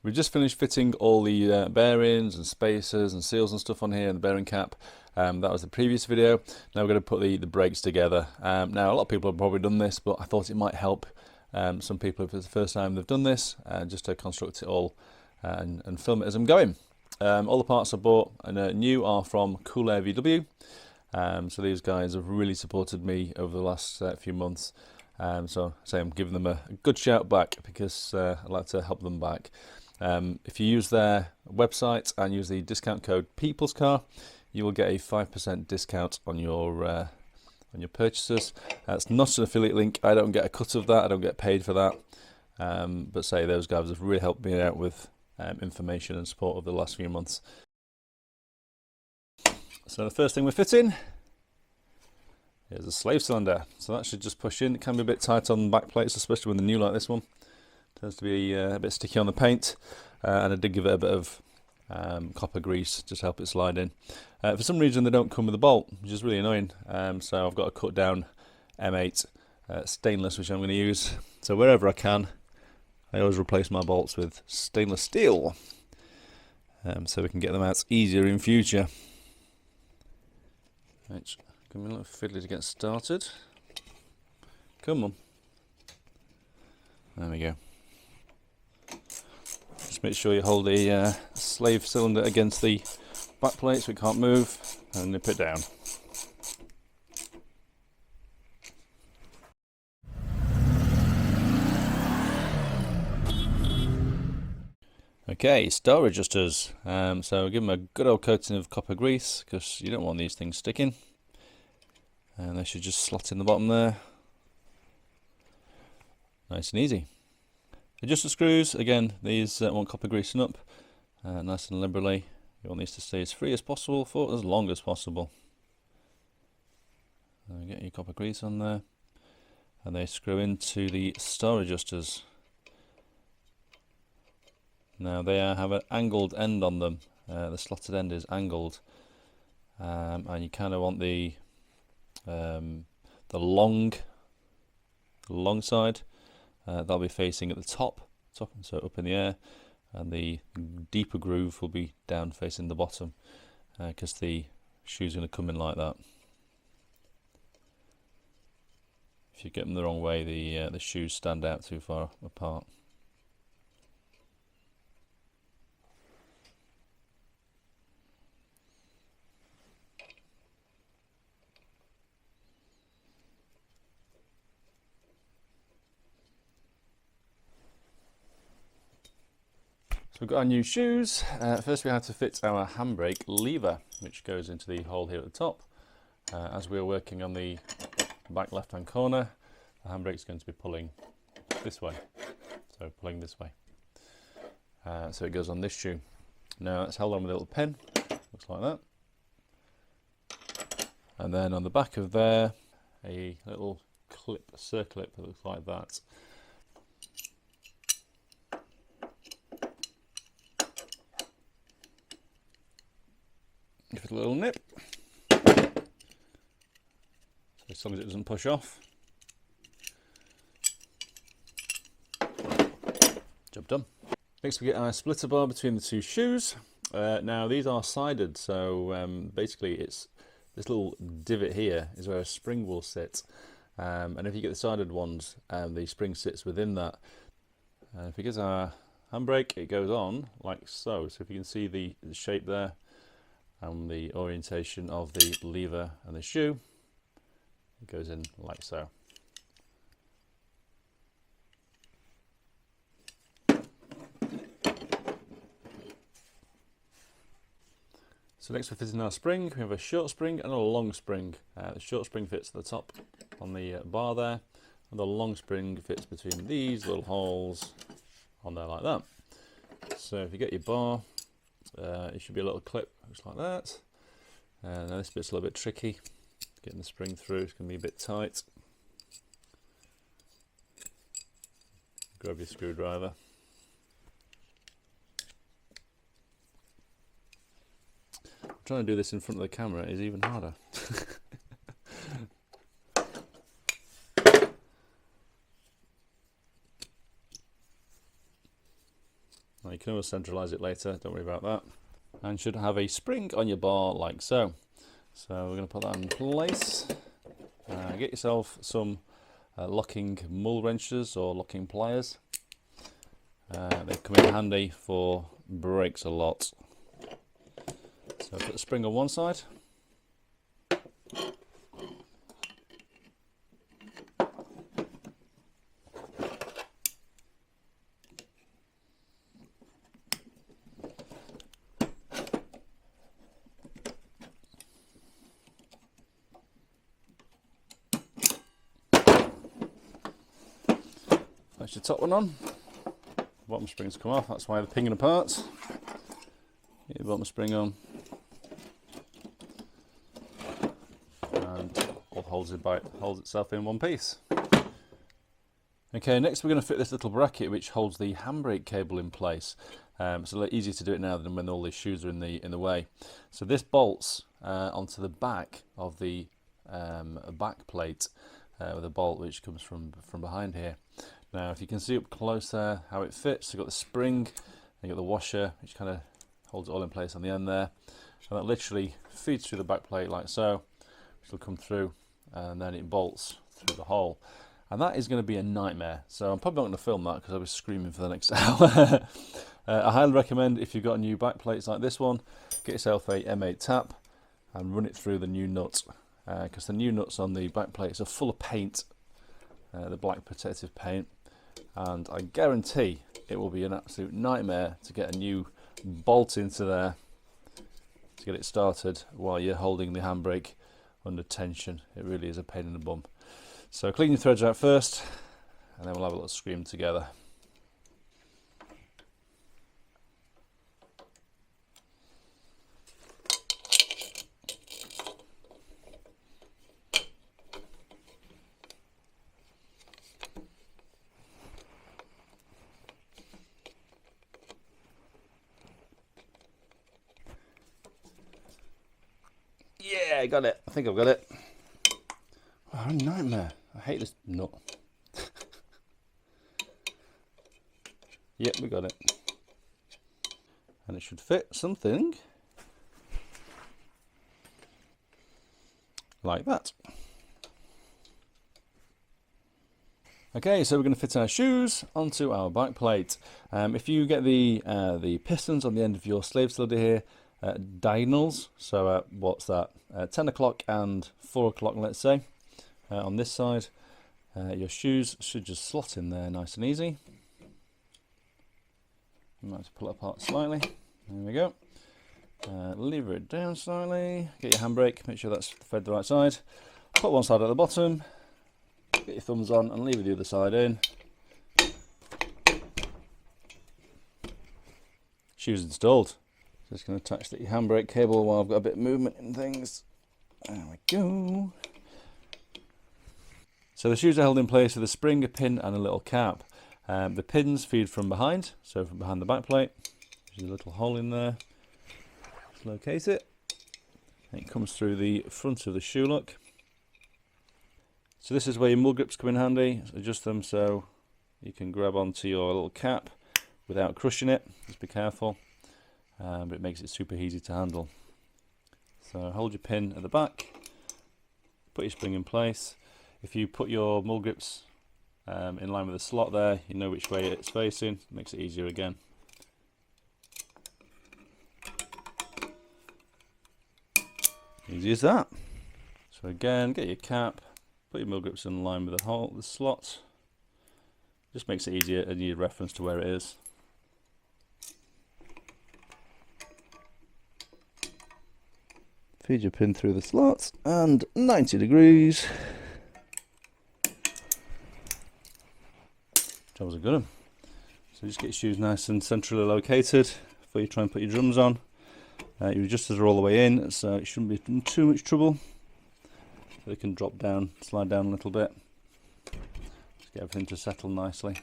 We just finished fitting all the bearings and spacers and seals and stuff on here, and the bearing cap. That was the previous video. Now we're going to put the brakes together. Now a lot of people have probably done this, but I thought it might help some people if it's the first time they've done this, just to construct it all and film it as I'm going. All the parts I bought and new are from Cool Air VW. So these guys have really supported me over the last few months. So I'm giving them a good shout back because I'd like to help them back. If you use their website and use the discount code PeoplesCar, you will get a 5% discount on your purchases. That's not an affiliate link. I don't get a cut of that. I don't get paid for that. But those guys have really helped me out with information and support over the last few months. So the first thing we're fitting is a slave cylinder. So that should just push in. It can be a bit tight on back plates, especially when they're new like this one. Tends to be a bit sticky on the paint, and I did give it a bit of copper grease just to help it slide in. For some reason they don't come with a bolt, which is really annoying. So I've got a cut down M8 stainless, which I'm going to use. So wherever I can, I always replace my bolts with stainless steel, so we can get them out easier in future. Right, give me a little fiddly to get started. Come on. There we go. Just make sure you hold the slave cylinder against the back plate so it can't move, and nip it down. Okay, star adjusters. So give them a good old coating of copper grease because you don't want these things sticking. And they should just slot in the bottom there. Nice and easy. Adjuster screws, again, these want copper greasing up nice and liberally. You want these to stay as free as possible for as long as possible. Get your copper grease on there, and they screw into the star adjusters. Now they have an angled end on them. The slotted end is angled, and you kind of want the long side. That'll be facing at the top, so up in the air, and the deeper groove will be down facing the bottom, because the shoe's going to come in like that. If you get them the wrong way, the shoes stand out too far apart. We've got our new shoes. First we had to fit our handbrake lever, which goes into the hole here at the top. As we are working on the back left hand corner, the handbrake is going to be pulling this way, so pulling this way. So it goes on this shoe. Now it's held on with a little pin, looks like that. And then on the back of there, a little clip, a circlip that looks like that. Give it a little nip, so as long as it doesn't push off. Job done. Next we get our splitter bar between the two shoes. Now these are sided, so basically it's this little divot here is where a spring will sit, and if you get the sided ones, the spring sits within that. If we get our handbrake, it goes on like so. So if you can see the shape there, and the orientation of the lever and the shoe, it goes in like so. So next we're fitting our spring. We have a short spring and a long spring. The short spring fits at the top on the bar there, and the long spring fits between these little holes on there like that. So if you get your bar, it should be a little clip, looks like that. Now this bit's a little bit tricky, getting the spring through, it's going to be a bit tight. Grab your screwdriver. Trying to do this in front of the camera is even harder. Now you can always centralise it later, don't worry about that. And should have a spring on your bar like so. So we're going to put that in place. Get yourself some locking mull wrenches or locking pliers. They come in handy for brakes a lot. So put the spring on one side. Place your top one on. Bottom springs come off, that's why they're pinging apart. Get your bottom spring on. And all holds itself in one piece. Okay, next we're going to fit this little bracket which holds the handbrake cable in place. It's a lot easier to do it now than when all these shoes are in the way. So this bolts onto the back of the back plate with a bolt which comes from behind here. Now if you can see up close there how it fits, you've got the spring, you've got the washer which kind of holds it all in place on the end there, and that literally feeds through the back plate like so, which will come through, and then it bolts through the hole. And that is going to be a nightmare, so I'm probably not going to film that because I was screaming for the next hour. I highly recommend, if you've got new back plates like this one, get yourself a M8 tap and run it through the new nut, because the new nuts on the back plates are full of paint, the black protective paint, and I guarantee it will be an absolute nightmare to get a new bolt into there to get it started while you're holding the handbrake under tension. It really is a pain in the bum. So clean your threads out first, and then we'll have a little scream together. Yeah, I got it. I think I've got it. Oh, a nightmare. I hate this nut. Yep, we got it. And it should fit something like that. Okay, so we're going to fit our shoes onto our back plate. If you get the pistons on the end of your slave cylinder here, diagonals, so what's that, 10 o'clock and 4 o'clock, let's say, on this side, your shoes should just slot in there nice and easy. You might have to pull it apart slightly. There we go. Lever it down slightly, get your handbrake, make sure that's fed the right side, put one side at the bottom, get your thumbs on and lever the other side in. Shoes installed. Just going to attach the handbrake cable while I've got a bit of movement in things. There we go. So the shoes are held in place with a spring, a pin and a little cap. The pins feed from behind, so from behind the back plate. There's a little hole in there. Let's locate it. It comes through the front of the shoe look. So this is where your mull grips come in handy. Adjust them so you can grab onto your little cap without crushing it. Just be careful. But it makes it super easy to handle. So hold your pin at the back, put your spring in place. If you put your mull grips in line with the slot there, you know which way it's facing, it makes it easier again. Easy as that. So again, get your cap, put your mull grips in line with the hole, the slot. Just makes it easier and you need reference to where it is. Feed your pin through the slots and 90 degrees. That was a good one. So just get your shoes nice and centrally located before you try and put your drums on. Your adjusters are all the way in, so it shouldn't be in too much trouble. They can drop down, slide down a little bit. Just get everything to settle nicely.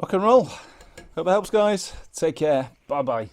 Rock and roll. Hope it helps, guys. Take care. Bye bye.